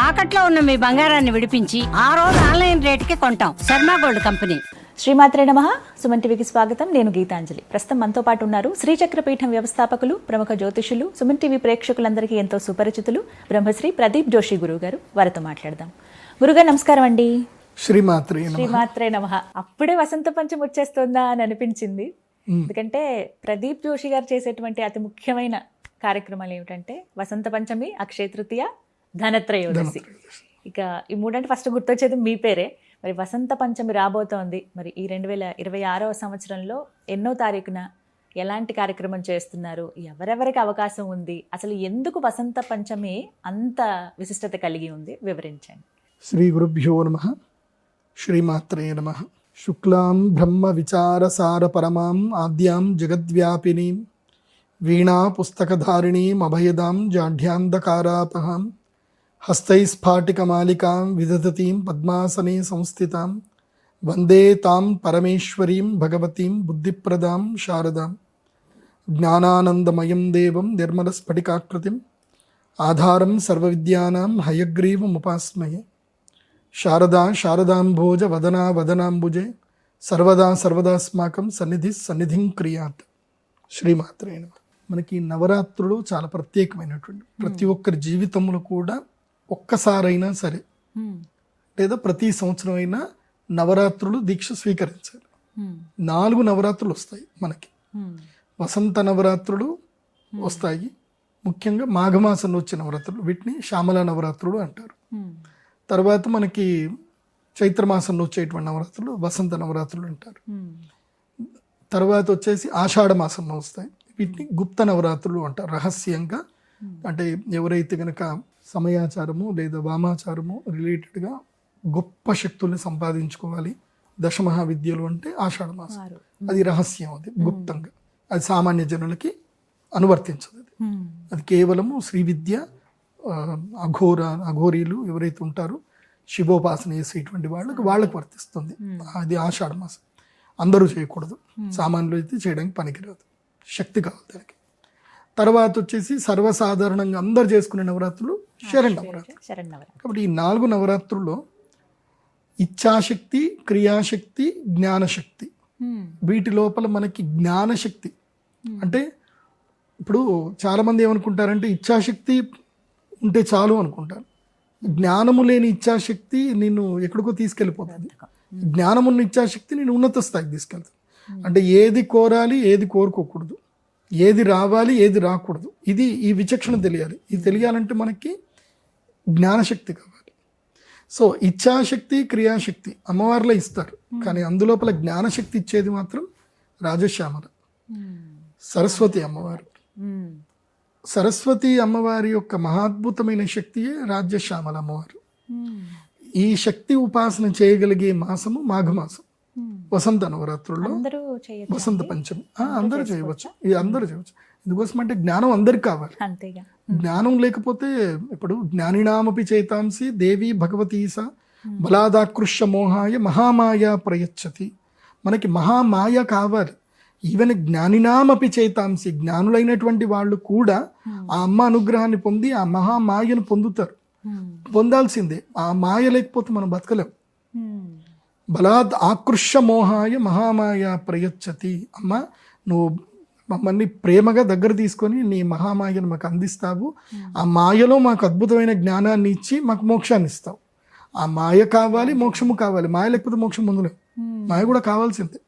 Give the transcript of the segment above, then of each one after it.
తాకట్లో ఉన్న మీ బంగారాన్ని విడిపించి ఆ రోజు ఆన్లైన్ రేటుకి కొంటాం. Sharma gold company. శ్రీమాత్రే నమః. సుమన్ టీవీకి స్వాగతం. నేను గీతాంజలి. ప్రస్తుతం మనతో పాటు ఉన్నారు శ్రీచక్రపీఠం వ్యవస్థాపకులు, ప్రముఖ జ్యోతిషులు, సుమన్ టీవీ ప్రేక్షకులందరికీ ఎంతో సుపరిచితులు బ్రహ్మశ్రీ ప్రదీప్ జోషి గురువు గారు. వారితో మాట్లాడదాం. గురుగారు నమస్కారం అండి. శ్రీమాత్రే నమః. అప్పుడే వసంత పంచమి వచ్చేస్తుందా అని అనిపించింది. ఎందుకంటే ప్రదీప్ జోషి గారు చేసేటువంటి అతి ముఖ్యమైన కార్యక్రమాలు ఏమిటంటే వసంత పంచమి, అక్షయ తృతీయ, ధనత్రయోదశి. ఇక ఈ మూడంటే ఫస్ట్ గుర్తొచ్చేది మీ పేరే. మరి వసంత పంచమి రాబోతోంది. మరి ఈ 2026వ సంవత్సరంలో ఎన్నో తారీఖున ఎలాంటి కార్యక్రమం చేస్తున్నారు, ఎవరెవరికి అవకాశం ఉంది, అసలు ఎందుకు వసంత పంచమి అంత విశిష్టత కలిగి ఉంది, వివరించండి. శ్రీ గురుభ్యో నమః. శ్రీమాత్రే నమః. శుక్లాం బ్రహ్మ విచారసార పరమాం ఆద్యాం జగద్వ్యాపినీం వీణా పుస్తకధారిణీం అభయదాం జాఢ్యాంధకారాపహాం హస్తైస్ఫాటికమాలికాం విదధతీం పద్మాసనే సంస్థితాం వందే తాం పరమేశ్వరీం భగవతీం బుద్ధిప్రదాం శారదాం జ్ఞానానందమయం దేవం నిర్మలస్ఫటికాకృతిం ఆధారం సర్వవిద్యానాం హయగ్రీవముపాస్మహే. శారదా శారదాంభోజ వదనా వదనాంబుజే సర్వదా సర్వదాస్మాకం సన్నిధి సన్నిధిం క్రియాత్. శ్రీమాత్రే నమః. మనకి నవరాత్రులు చాలా ప్రత్యేకమైనటువంటి, ప్రతి ఒక్కరి జీవితంలో కూడా ఒక్కసారైనా సరే లేదా ప్రతి సంవత్సరం అయినా నవరాత్రులు దీక్ష స్వీకరించాలి. 4 నవరాత్రులు వస్తాయి మనకి. వసంత నవరాత్రులు వస్తాయి, ముఖ్యంగా మాఘమాసంలో వచ్చే నవరాత్రులు, వీటిని శ్యామల నవరాత్రులు అంటారు. తర్వాత మనకి చైత్రమాసంలో వచ్చేటువంటి నవరాత్రులు వసంత నవరాత్రులు అంటారు. తర్వాత వచ్చేసి ఆషాఢ మాసంలో వస్తాయి, వీటిని గుప్త నవరాత్రులు అంటారు. రహస్యంగా, అంటే ఎవరైతే కనుక సమయాచారము లేదా వామాచారము రిలేటెడ్గా గొప్ప శక్తుల్ని సంపాదించుకోవాలి, దశమహావిద్యలు అంటే ఆషాఢ మాసం, అది రహస్యం, అది గుప్తంగా, అది సామాన్య జనులకి అనువర్తించదు. అది కేవలము శ్రీ విద్య, అఘోరీలు ఎవరైతే ఉంటారో శివోపాసన చేసేటువంటి వాళ్ళకి వర్తిస్తుంది. అది ఆషాఢ మాసం. అందరూ చేయకూడదు, సామాన్యులు అయితే చేయడానికి పనికిరాదు, శక్తి కావాలి దానికి. తర్వాత వచ్చేసి సర్వసాధారణంగా అందరు చేసుకునే నవరాత్రులు శరన్నవరాత్రులు. కాబట్టి ఈ 4 నవరాత్రుల్లో ఇచ్ఛాశక్తి, క్రియాశక్తి, జ్ఞానశక్తి, వీటి లోపల మనకి జ్ఞానశక్తి అంటే, ఇప్పుడు చాలామంది ఏమనుకుంటారంటే ఇచ్ఛాశక్తి ఉంటే చాలు అనుకుంటారు. జ్ఞానము లేని ఇచ్ఛాశక్తి నిన్ను ఎక్కడికో తీసుకెళ్ళిపోతుంది, జ్ఞానమున్న ఇచ్ఛాశక్తి నేను ఉన్నత స్థాయికి తీసుకెళ్తాను. అంటే ఏది కోరాలి, ఏది కోరుకోకూడదు, ఏది రావాలి, ఏది రాకూడదు, ఇది ఈ విచక్షణ తెలియాలి. ఇది తెలియాలంటే మనకి జ్ఞానశక్తి కావాలి. సో ఇచ్ఛాశక్తి, క్రియాశక్తి అమ్మవారిలో ఇస్తారు, కానీ అందులోపల జ్ఞానశక్తి ఇచ్చేది మాత్రం రాజశ్యామల, సరస్వతి అమ్మవారు. సరస్వతి అమ్మవారి యొక్క మహాద్భుతమైన శక్తియే రాజ్యశ్యామల అమ్మవారు. ఈ శక్తి ఉపాసన చేయగలిగే మాసము మాఘమాసం, వసంత నవరాత్రుల్లో వసంత పంచమి. అందరూ చేయవచ్చు, ఇది అందరూ చేయవచ్చు. ఎందుకోసం అంటే జ్ఞానం అందరికి కావాలి. జ్ఞానం లేకపోతే, ఇప్పుడు జ్ఞానినామపి చేతాంసి దేవి భగవతీస బలాదాకృష్య మోహాయ మహామాయ ప్రయచ్చతి. మనకి మహామాయ కావాలి. ఈవెన్ జ్ఞానినామపి చేతాంసి, జ్ఞానులైనటువంటి వాళ్ళు కూడా ఆ అమ్మ అనుగ్రహాన్ని పొంది ఆ మహామాయను పొందుతారు, పొందాల్సిందే. ఆ మాయ లేకపోతే మనం బతకలేం. బలాద్ ఆకృష్య మోహాయ మహామాయ ప్రయచ్చతి. అమ్మ, నువ్వు మమ్మల్ని ప్రేమగా దగ్గర తీసుకొని నీ మహామాయను మాకు అందిస్తావు, ఆ మాయలో మాకు అద్భుతమైన జ్ఞానాన్ని ఇచ్చి మాకు మోక్షాన్ని ఇస్తావు. ఆ మాయ కావాలి, మోక్షము కావాలి. మాయ లేకపోతే మోక్షం పొందలేం, మాయ కూడా కావాల్సిందే.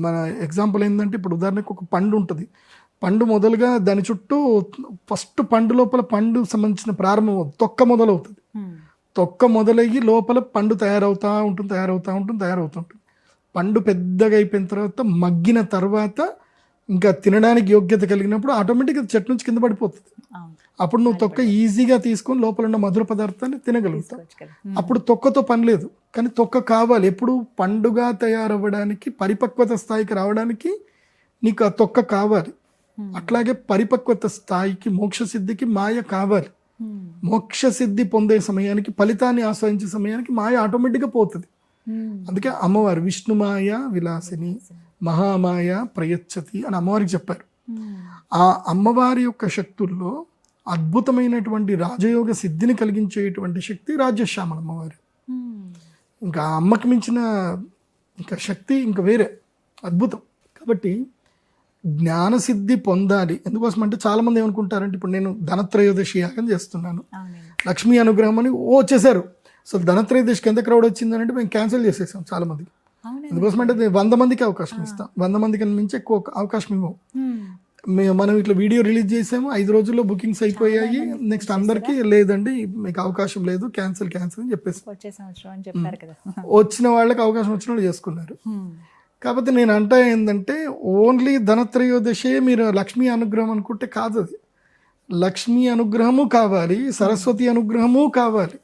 మన ఎగ్జాంపుల్ ఏంటంటే, ఇప్పుడు ఉదాహరణకు ఒక పండు ఉంటుంది. పండు మొదలుగా దాని చుట్టూ ఫస్ట్ పండు లోపల పండు సంబంధించిన ప్రారంభం తొక్క మొదలవుతుంది. తొక్క మొదలయ్యి లోపల పండు తయారవుతూ ఉంటుంది. పండు పెద్దగా అయిపోయిన తర్వాత, మగ్గిన తర్వాత, ఇంకా తినడానికి యోగ్యత కలిగినప్పుడు ఆటోమేటిక్గా చెట్టు నుంచి కింద పడిపోతుంది. అప్పుడు నువ్వు తొక్క ఈజీగా తీసుకొని లోపల ఉన్న మధుర పదార్థాన్ని తినగలుగుతావు. అప్పుడు తొక్కతో పని లేదు, కానీ తొక్క కావాలి. ఎప్పుడు పండుగా తయారవ్వడానికి, పరిపక్వత స్థాయికి రావడానికి నీకు ఆ తొక్క కావాలి. అట్లాగే పరిపక్వత స్థాయికి, మోక్షసిద్ధికి మాయ కావాలి. మోక్షసిద్ధి పొందే సమయానికి, ఫలితాన్ని ఆశ్రయించే సమయానికి మాయ ఆటోమేటిక్గా పోతుంది. అందుకే అమ్మవారు విష్ణుమాయ విలాసిని మహామాయ ప్రయచ్చతి అని అమ్మవారికి చెప్పారు. ఆ అమ్మవారి యొక్క శక్తుల్లో అద్భుతమైనటువంటి రాజయోగ సిద్ధిని కలిగించేటువంటి శక్తి రాజ్యశ్యామల అమ్మవారు. ఇంకా ఆ అమ్మకి మించిన ఇంకా శక్తి ఇంకా వేరే అద్భుతం. కాబట్టి జ్ఞానసిద్ధి పొందాలి. ఎందుకోసం అంటే చాలామంది ఏమనుకుంటారంటే, ఇప్పుడు నేను ధనత్రయోదశి యాగం చేస్తున్నాను, లక్ష్మీ అనుగ్రహం అని వచ్చేసారు. సో ధనత్రయోదశికి ఎంత క్రౌడ్ వచ్చిందని అంటే మేము క్యాన్సిల్ చేసేసాం చాలామందికి. ఎందుకోసం అంటే 100 మందికి అవకాశం ఇస్తాం, 100 మందికి మించి ఎక్కువ అవకాశం ఇవ్వం. మనం ఇట్లా వీడియో రిలీజ్ చేసాము, 5 రోజుల్లో బుకింగ్స్ అయిపోయాయి, నెక్స్ట్ అందరికీ లేదండి మీకు అవకాశం లేదు, క్యాన్సిల్ అని చెప్పేసి వచ్చిన వాళ్ళకి అవకాశం వచ్చిన వాళ్ళు చేసుకున్నారు. కాకపోతే నేను అంటే ఏంటంటే, ఓన్లీ ధనత్రయోదశే మీరు లక్ష్మీ అనుగ్రహం అనుకుంటే కాదు. అది లక్ష్మీ అనుగ్రహము కావాలి, సరస్వతి అనుగ్రహము కావాలి.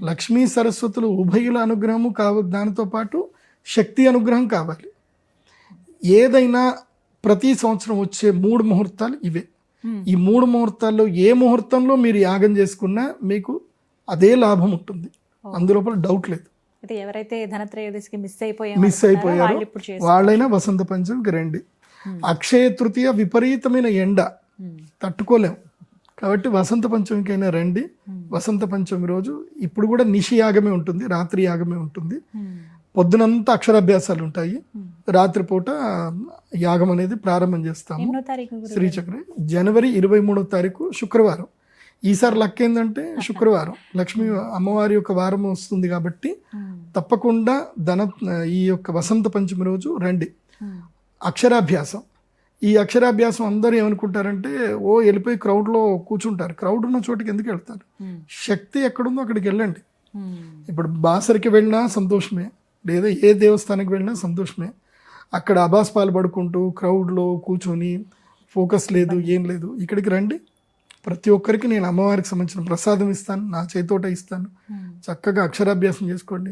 లక్ష్మీ సరస్వతులు ఉభయుల అనుగ్రహము కావాలి, దానితో పాటు శక్తి అనుగ్రహం కావాలి. ఏదైనా ప్రతి సంవత్సరం వచ్చే 3 ముహూర్తాలు ఇవే. ఈ 3 ముహూర్తాల్లో ఏ ముహూర్తంలో మీరు యాగం చేసుకున్నా మీకు అదే లాభం ఉంటుంది, అందులోపల డౌట్ లేదు. ఎవరైతే ధనత్రయోదశికి మిస్ అయిపోయారో వాళ్ళైనా వసంత పంచమికి రండి. అక్షయ తృతీయ విపరీతమైన ఎండ తట్టుకోలేం కాబట్టి వసంత పంచమికైనా రండి. వసంత పంచమి రోజు ఇప్పుడు కూడా నిషి యాగమే ఉంటుంది, రాత్రి యాగమే ఉంటుంది. పొద్దునంతా అక్షరాభ్యాసాలు ఉంటాయి, రాత్రిపూట యాగం అనేది ప్రారంభం చేస్తాము. శ్రీచక్ర జనవరి 23వ తారీఖు శుక్రవారం. ఈసారి లక్ ఏంటంటే శుక్రవారం లక్ష్మీ అమ్మవారి యొక్క వారం వస్తుంది కాబట్టి తప్పకుండా ఈ యొక్క వసంత పంచమి రోజు రండి. అక్షరాభ్యాసం, ఈ అక్షరాభ్యాసం అందరూ ఏమనుకుంటారంటే వెళ్ళిపోయి క్రౌడ్లో కూర్చుంటారు. క్రౌడ్ ఉన్న చోటుకి ఎందుకు వెళ్తారు? శక్తి ఎక్కడుందో అక్కడికి వెళ్ళండి. ఇప్పుడు బాసరికి వెళ్ళినా సంతోషమే, లేదా ఏ దేవస్థానానికి వెళ్ళినా సంతోషమే. అక్కడ అబాస్పాలు పడుకుంటూ క్రౌడ్లో కూర్చొని ఫోకస్ లేదు, ఏం లేదు. ఇక్కడికి రండి, ప్రతి ఒక్కరికి నేను అమ్మవారికి సంబంధించిన ప్రసాదం ఇస్తాను, నా చేతోట ఇస్తాను. చక్కగా అక్షరాభ్యాసం చేసుకోండి.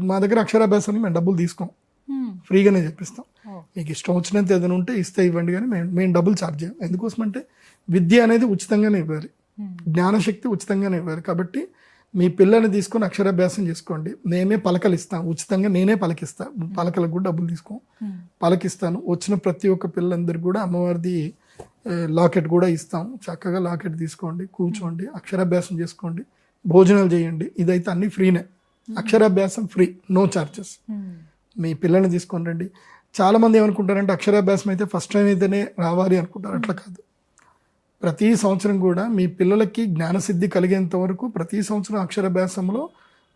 మా దగ్గర అక్షరాభ్యాసాన్ని మేము డబ్బులు తీసుకోం, ఫ్రీగానే చెప్పిస్తాం. మీకు ఇష్టం వచ్చినంత ఏదైనా ఉంటే ఇస్తే ఇవ్వండి, కానీ మేము డబ్బులు ఛార్జ్ చేయం. ఎందుకోసం అంటే విద్య అనేది ఉచితంగానే ఇవ్వాలి, జ్ఞానశక్తి ఉచితంగానే ఇవ్వాలి. కాబట్టి మీ పిల్లల్ని తీసుకొని అక్షరాభ్యాసం చేసుకోండి. నేనే పలకలు ఇస్తాను ఉచితంగా, నేనే పలకిస్తాను, పలకలకు కూడా డబ్బులు తీసుకో, పలకిస్తాను. వచ్చిన ప్రతి ఒక్క పిల్లలందరికీ కూడా అమ్మవారిది లాకెట్ కూడా ఇస్తాం. చక్కగా లాకెట్ తీసుకోండి, కూర్చోండి, అక్షరాభ్యాసం చేసుకోండి, భోజనాలు చేయండి. ఇదైతే అన్ని ఫ్రీనే, అక్షరాభ్యాసం ఫ్రీ, నో ఛార్జెస్. మీ పిల్లల్ని తీసుకొని రండి. చాలామంది ఏమనుకుంటారంటే అక్షరాభ్యాసం అయితే ఫస్ట్ టైం అయితేనే రావాలి అనుకుంటారు. అట్లా కాదు, ప్రతి సంవత్సరం కూడా మీ పిల్లలకి జ్ఞానసిద్ధి కలిగేంత వరకు ప్రతి సంవత్సరం అక్షరాభ్యాసంలో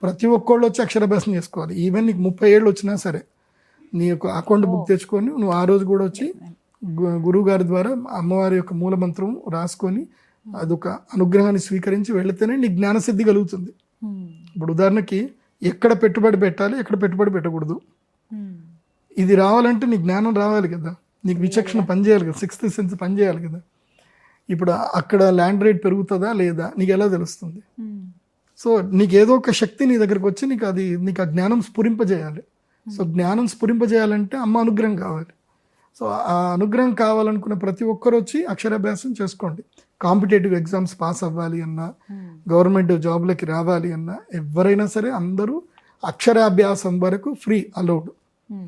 ప్రతి ఒక్కళ్ళు వచ్చి అక్షరాభ్యాసం చేసుకోవాలి. ఈవెన్ నీకు 30 ఏళ్ళు వచ్చినా సరే నీ యొక్క అకౌంట్ బుక్ తెచ్చుకొని నువ్వు ఆ రోజు కూడా వచ్చి గురువు గారి ద్వారా అమ్మవారి యొక్క మూలమంత్రం రాసుకొని అదొక అనుగ్రహాన్ని స్వీకరించి వెళితేనే నీ జ్ఞానసిద్ధి కలుగుతుంది. ఇప్పుడు ఉదాహరణకి ఎక్కడ పెట్టుబడి పెట్టాలి, ఎక్కడ పెట్టుబడి పెట్టకూడదు, ఇది రావాలంటే నీ జ్ఞానం రావాలి కదా, నీకు విచక్షణ పనిచేయాలి కదా, 6th సెన్స్ పనిచేయాలి కదా. ఇప్పుడు అక్కడ ల్యాండ్ రేట్ పెరుగుతుందా లేదా నీకు ఎలా తెలుస్తుంది? సో నీకు ఏదో ఒక శక్తి నీ దగ్గరకు వచ్చి నీకు ఆ జ్ఞానం స్ఫురింపజేయాలి. సో జ్ఞానం స్ఫురింపజేయాలంటే అమ్మ అనుగ్రహం కావాలి. సో ఆ అనుగ్రహం కావాలనుకున్న ప్రతి ఒక్కరు వచ్చి అక్షరాభ్యాసం చేసుకోండి. కాంపిటేటివ్ ఎగ్జామ్స్ పాస్ అవ్వాలి అన్నా, గవర్నమెంట్ జాబ్లకి రావాలి అన్నా, ఎవరైనా సరే అందరూ అక్షరాభ్యాసం వరకు ఫ్రీ అలౌడ్.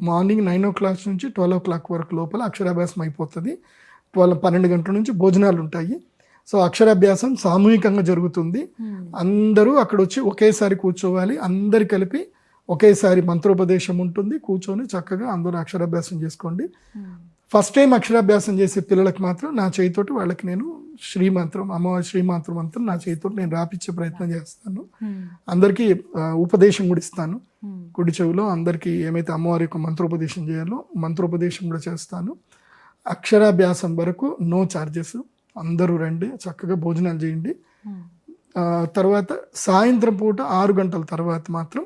మార్నింగ్ 9 o'clock నుంచి 12 o'clock వరకు లోపల అక్షరాభ్యాసం అయిపోతుంది. 12 గంటల నుంచి భోజనాలు ఉంటాయి. సో అక్షరాభ్యాసం సామూహికంగా జరుగుతుంది. అందరూ అక్కడ వచ్చి ఒకేసారి కూర్చోవాలి, అందరు కలిపి ఒకేసారి మంత్రోపదేశం ఉంటుంది. కూర్చొని చక్కగా అందరూ అక్షరాభ్యాసం చేసుకోండి. ఫస్ట్ టైం అక్షరాభ్యాసం చేసే పిల్లలకి మాత్రం నా చేతితోటి వాళ్ళకి నేను శ్రీమంత్రం, అమ్మవారి శ్రీమంత్రం అంతా నా చేతితోటి నేను రాపిచ్చే ప్రయత్నం చేస్తాను. అందరికీ ఉపదేశం కూడా ఇస్తాను. కుడి చెవిలో అందరికీ ఏమైతే అమ్మవారి యొక్క మంత్రోపదేశం చేయాలో మంత్రోపదేశం కూడా చేస్తాను. అక్షరాభ్యాసం వరకు నో ఛార్జెస్. అందరూ రండి, చక్కగా భోజనాలు చేయండి. తర్వాత సాయంత్రం పూట 6 గంటల తర్వాత మాత్రం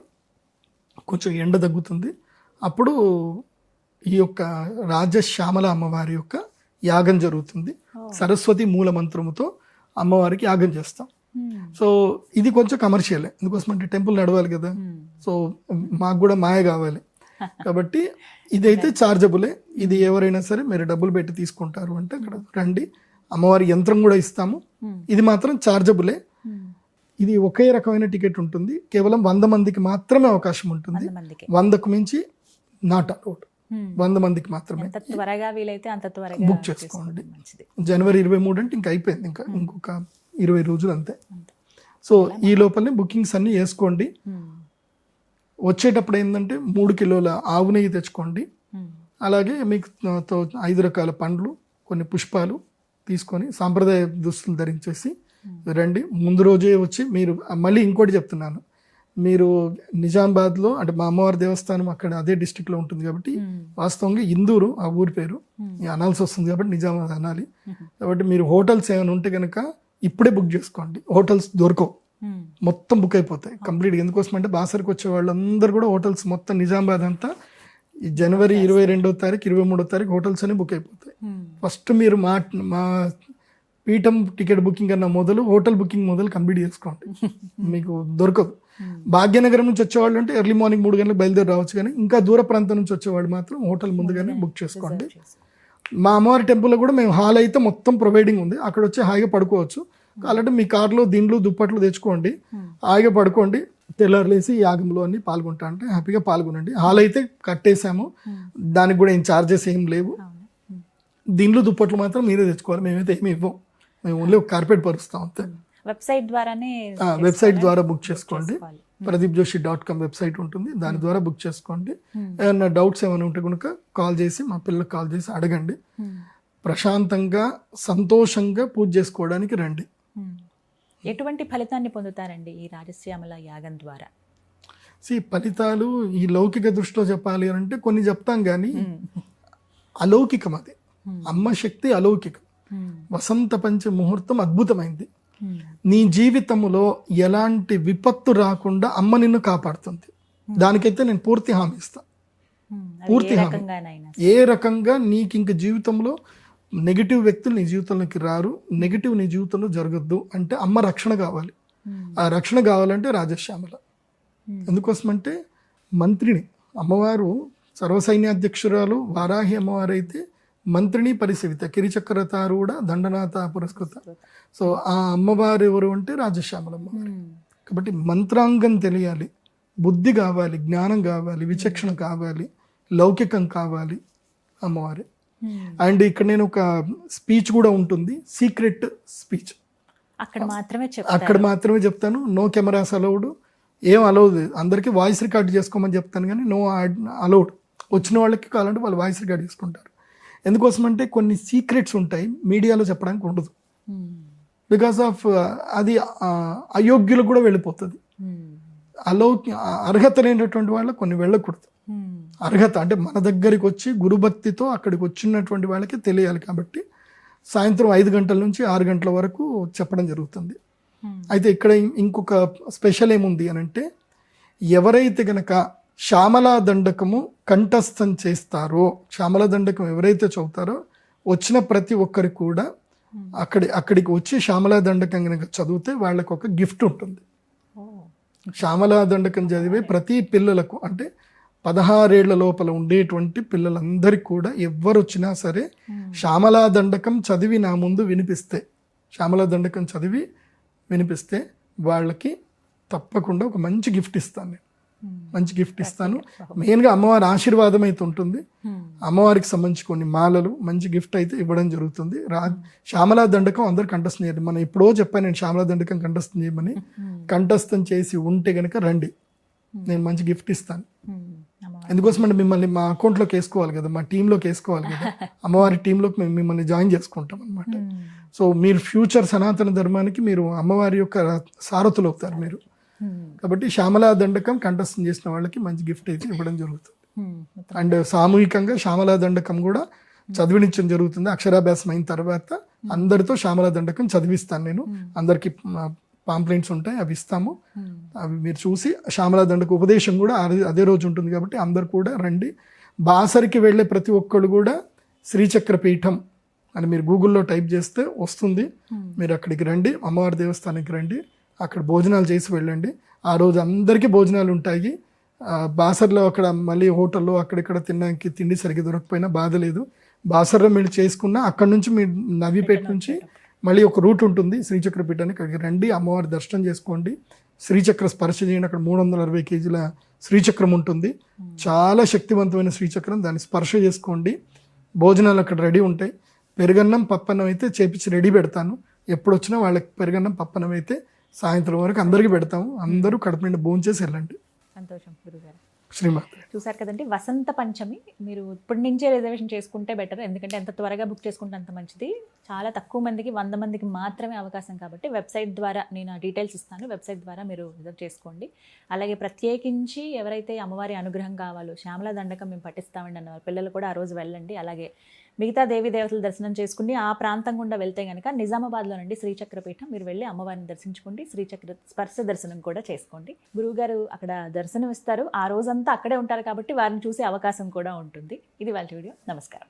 కొంచెం ఎండ తగ్గుతుంది. అప్పుడు ఈ యొక్క రాజశ్యామల అమ్మవారి యొక్క యాగం జరుగుతుంది. సరస్వతి మూల మంత్రముతో అమ్మవారికి యాగం చేస్తాం. సో ఇది కొంచెం కమర్షియలే, ఎందుకోసం అంటే టెంపుల్ నడవాలి కదా, సో మాకు కూడా మాయ కావాలి కాబట్టి ఇదైతే చార్జబులే. ఇది ఎవరైనా సరే మీరు డబ్బులు పెట్టి తీసుకుంటారు అంటే అక్కడ రండి, అమ్మవారి యంత్రం కూడా ఇస్తాము. ఇది మాత్రం చార్జబులే. ఇది ఒకే రకమైన టికెట్ ఉంటుంది, కేవలం 100 మందికి మాత్రమే అవకాశం ఉంటుంది. 100కు మించి నాట్ అలౌడ్, 100 మందికి మాత్రమే. త్వరగా వీలైతే అంత త్వరగా బుక్ చేసుకోండి. జనవరి 23 అంటే ఇంకా అయిపోయింది, ఇంకొక 20 రోజులు అంతే. సో ఈ లోపలనే బుకింగ్స్ అన్నీ వేసుకోండి. వచ్చేటప్పుడు ఏంటంటే 3 కిలోల ఆవు నెయ్యి తెచ్చుకోండి. అలాగే మీకు 5 రకాల పండ్లు, కొన్ని పుష్పాలు తీసుకొని సాంప్రదాయ దుస్తులు ధరించేసి రండి. ముందు రోజే వచ్చి మీరు మళ్ళీ ఇంకోటి చెప్తున్నాను, మీరు నిజామాబాద్లో అంటే మా అమ్మవారి దేవస్థానం అక్కడ అదే డిస్టిక్లో ఉంటుంది కాబట్టి వాస్తవంగా ఇందూరు ఆ ఊరి పేరు అనాల్సి వస్తుంది కాబట్టి నిజామాబాద్ అనాలి. కాబట్టి మీరు హోటల్స్ ఏమైనా ఉంటే కనుక ఇప్పుడే బుక్ చేసుకోండి. హోటల్స్ దొరకవు, మొత్తం బుక్ అయిపోతాయి కంప్లీట్గా. ఎందుకోసం అంటే బాసరికి వచ్చే వాళ్ళందరూ కూడా హోటల్స్ మొత్తం నిజామాబాద్ అంతా ఈ జనవరి 22వ తారీఖు 23వ తారీఖు హోటల్స్ అన్ని బుక్ అయిపోతాయి. ఫస్ట్ మీరు మా పీఠం టికెట్ బుకింగ్ కన్నా మొదలు హోటల్ బుకింగ్ మొదలు కంప్లీట్ చేసుకోండి, మీకు దొరకదు. భాగ్యనగరం నుంచి వచ్చేవాళ్ళు అంటే ఎర్లీ మార్నింగ్ 3 గంటలకు బయలుదేరి రావచ్చు, కానీ ఇంకా దూర ప్రాంతం నుంచి వచ్చేవాళ్ళు మాత్రం హోటల్ ముందుగానే బుక్ చేసుకోండి. మా అమ్మవారి టెంపుల్లో కూడా మేము హాల్ అయితే మొత్తం ప్రొవైడింగ్ ఉంది, అక్కడ వచ్చి హాయిగా పడుకోవచ్చు. కాబట్టి మీ కార్లో దిండ్లు దుప్పట్లు తెచ్చుకోండి, హాయిగా పడుకోండి. తెల్లారులేసి యాగంలో అన్ని పాల్గొంటా అంటే హ్యాపీగా పాల్గొనండి. హాల్ అయితే కట్టేసాము, దానికి కూడా ఏం ఛార్జెస్ ఏం లేవు. దిండ్లు దుప్పట్లు మాత్రం మీరే తెచ్చుకోవాలి, మేమైతే ఏమి ఇవ్వం, మేము ఓన్లీ ఒక కార్పెట్ పరుస్తాం అంతే. వెబ్సైట్ ద్వారా బుక్ చేసుకోండి. pradeepjoshi.com వెబ్సైట్ ఉంటుంది, దాని ద్వారా బుక్ చేసుకోండి. ఏమన్నా డౌట్స్ ఏమైనా ఉంటే కనుక కాల్ చేసి మా పిల్లలకు కాల్ చేసి అడగండి. ప్రశాంతంగా సంతోషంగా పూజ చేసుకోవడానికి రండి. ఎటువంటి ఫలితాన్ని పొందుతారండి ఈ రాజశ్యామల యాగం ద్వారా? ఫలితాలు ఈ లౌకిక దృష్టిలో చెప్పాలి అంటే కొన్ని చెప్తాం, కానీ అలౌకికం అది. అమ్మ శక్తి అలౌకికం. వసంత పంచ ముహూర్తం అద్భుతమైంది. నీ జీవితంలో ఎలాంటి విపత్తు రాకుండా అమ్మ నిన్ను కాపాడుతుంది. దానికైతే నేను పూర్తి హామీ ఇస్తాను, పూర్తి హామీ. ఏ రకంగా నీకు ఇంక జీవితంలో నెగిటివ్ వ్యక్తులు నీ జీవితంలోకి రారు, నెగిటివ్ నీ జీవితంలో జరగద్దు అంటే అమ్మ రక్షణ కావాలి. ఆ రక్షణ కావాలంటే రాజశ్యామల. ఎందుకోసమంటే మంత్రిని అమ్మవారు సర్వసైన్యాధ్యక్షురాలు వారాహి అమ్మవారు అయితే మంత్రిని పరిసేవిత కిరిచక్రతారూఢ దండనాథ పురస్కృత. సో ఆ అమ్మవారు ఎవరు అంటే రాజశ్యామల అమ్మవారు. కాబట్టి మంత్రాంగం తెలియాలి, బుద్ధి కావాలి, జ్ఞానం కావాలి, విచక్షణ కావాలి, లౌకికం కావాలి అమ్మవారి. అండ్ ఇక్కడ నేను ఒక స్పీచ్ కూడా ఉంటుంది, సీక్రెట్ స్పీచ్. అక్కడ మాత్రమే చెప్తాను. నో కెమెరాస్ అలౌడ్, ఏం అలౌడ్ లేదు. అందరికీ వాయిస్ రికార్డ్ చేసుకోమని చెప్తాను, కానీ నో అలౌడ్. వచ్చిన వాళ్ళకి కావాలంటే వాళ్ళు వాయిస్ రికార్డ్ చేసుకుంటారు. ఎందుకోసం అంటే కొన్ని సీక్రెట్స్ ఉంటాయి మీడియాలో చెప్పడానికి ఉండదు. బికాస్ ఆఫ్ అది అయోగ్యులకు కూడా వెళ్ళిపోతుంది. అర్హత లేనటువంటి వాళ్ళకి కొన్ని వెళ్ళకూడదు. అర్హత అంటే మన దగ్గరికి వచ్చి గురుభక్తితో అక్కడికి వచ్చినటువంటి వాళ్ళకి తెలియాలి. కాబట్టి సాయంత్రం 5 గంటల నుంచి 6 గంటల వరకు చెప్పడం జరుగుతుంది. అయితే ఇక్కడ ఇంకొక స్పెషల్ ఏముంది అని అంటే, ఎవరైతే గనక శ్యామలా దండకము కంఠస్థం చేస్తారో, శ్యామలా దండకం ఎవరైతే చదువుతారో వచ్చిన ప్రతి ఒక్కరికి కూడా అక్కడికి వచ్చి శ్యామలా దండకం కనుక చదివితే వాళ్ళకు ఒక గిఫ్ట్ ఉంటుంది. శ్యామలా దండకం చదివే ప్రతి పిల్లలకు అంటే 16 ఏళ్ల లోపల ఉండేటువంటి పిల్లలందరికీ కూడా ఎవ్వరు వచ్చినా సరే శ్యామలా దండకం చదివి నా ముందు వినిపిస్తే, శ్యామలా దండకం చదివి వినిపిస్తే వాళ్ళకి తప్పకుండా ఒక మంచి గిఫ్ట్ ఇస్తాను నేను. మంచి గిఫ్ట్ ఇస్తాను. మెయిన్గా అమ్మవారి ఆశీర్వాదం అయితే ఉంటుంది. అమ్మవారికి సంబంధించి కొన్ని మాలలు మంచి గిఫ్ట్ అయితే ఇవ్వడం జరుగుతుంది. శ్యామలా దండకం అందరు కంఠస్థం చేయండి. మనం ఎప్పుడో చెప్పాను నేను శ్యామలా దండకం కంఠస్థం చేయమని. కంఠస్థం చేసి ఉంటే గనక రండి, నేను మంచి గిఫ్ట్ ఇస్తాను. ఎందుకోసం అంటే మిమ్మల్ని మా అకౌంట్లోకి వేసుకోవాలి కదా, మా టీంలోకి వేసుకోవాలి కదా, అమ్మవారి టీంలోకి మేము మిమ్మల్ని జాయిన్ చేసుకుంటాం అనమాట. సో మీరు ఫ్యూచర్ సనాతన ధర్మానికి మీరు అమ్మవారి యొక్క సారథులు అవుతారు మీరు. కాబట్టి శ్యామలా దండకం కంఠస్థం చేసిన వాళ్ళకి మంచి గిఫ్ట్ అయితే ఇవ్వడం జరుగుతుంది. అండ్ సామూహికంగా శ్యామలా దండకం కూడా చదివించడం జరుగుతుంది. అక్షరాభ్యాసం అయిన తర్వాత అందరితో శ్యామలా దండకం చదివిస్తాను నేను. అందరికి పాంప్లెంట్స్ ఉంటాయి, అవి ఇస్తాము. అవి మీరు చూసి శ్యామలా దండక ఉపదేశం కూడా అదే రోజు ఉంటుంది. కాబట్టి అందరు కూడా రండి. బాసరికి వెళ్ళే ప్రతి ఒక్కళ్ళు కూడా శ్రీచక్ర పీఠం అని మీరు గూగుల్లో టైప్ చేస్తే వస్తుంది. మీరు అక్కడికి రండి, అమ్మవారి దేవస్థానానికి రండి, అక్కడ భోజనాలు చేసి వెళ్ళండి. ఆ రోజు అందరికీ భోజనాలు ఉంటాయి. బాసర్లో అక్కడ మళ్ళీ హోటల్లో అక్కడిక్కడ తినడానికి తిండి సరిగ్గా దొరకపోయినా బాధ లేదు. బాసర్లో మీరు చేసుకున్న అక్కడ నుంచి మీరు నవీపేట నుంచి మళ్ళీ ఒక రూట్ ఉంటుంది శ్రీచక్ర పీఠానికి, అక్కడికి రండి, అమ్మవారి దర్శనం చేసుకోండి, శ్రీచక్ర స్పర్శ చేయండి. అక్కడ 360 కేజీల శ్రీచక్రం ఉంటుంది, చాలా శక్తివంతమైన శ్రీచక్రం, దాన్ని స్పర్శ చేసుకోండి. భోజనాలు అక్కడ రెడీ ఉంటాయి. పెరుగన్నం పప్పన్నం అయితే చేపించి రెడీ పెడతాను. ఎప్పుడు వచ్చినా వాళ్ళకి పెరుగన్నం పప్పనం అయితే సాయంత్రం వరకు అందరికీ పెడతాము. అందరూ కడుపు నిండా భోంచేసి వెళ్ళండి. సంతోషం గురుగారు. శ్రీమాత్రే. చూసారు కదండి, వసంత పంచమి మీరు ఇప్పటి నుంచే రిజర్వేషన్ చేసుకుంటే బెటర్. ఎందుకంటే ఎంత త్వరగా బుక్ చేసుకుంటే అంత మంచిది. చాలా తక్కువ మందికి, 100 మందికి మాత్రమే అవకాశం కాబట్టి వెబ్సైట్ ద్వారా నేను డీటెయిల్స్ ఇస్తాను. వెబ్సైట్ ద్వారా మీరు రిజర్వ్ చేసుకోండి. అలాగే ప్రత్యేకించి ఎవరైతే అమ్మవారి అనుగ్రహం కావాలో, శ్యామల దండకం మేము పట్టిస్తామండి అన్నవారు పిల్లలు కూడా ఆ రోజు వెళ్ళండి. అలాగే మిగతా దేవీ దేవతల దర్శనం చేసుకుని ఆ ప్రాంతం గుండా వెళ్తే కనుక నిజామాబాద్లోనండి శ్రీచక్రపీఠం, మీరు వెళ్ళి అమ్మవారిని దర్శించుకోండి. శ్రీచక్ర స్పర్శ దర్శనం కూడా చేసుకోండి. గురువుగారు అక్కడ దర్శనం ఇస్తారు. ఆ రోజంతా అక్కడే ఉంటారు కాబట్టి వారిని చూసే అవకాశం కూడా ఉంటుంది. ఇది వాళ్ళ వీడియో. నమస్కారం.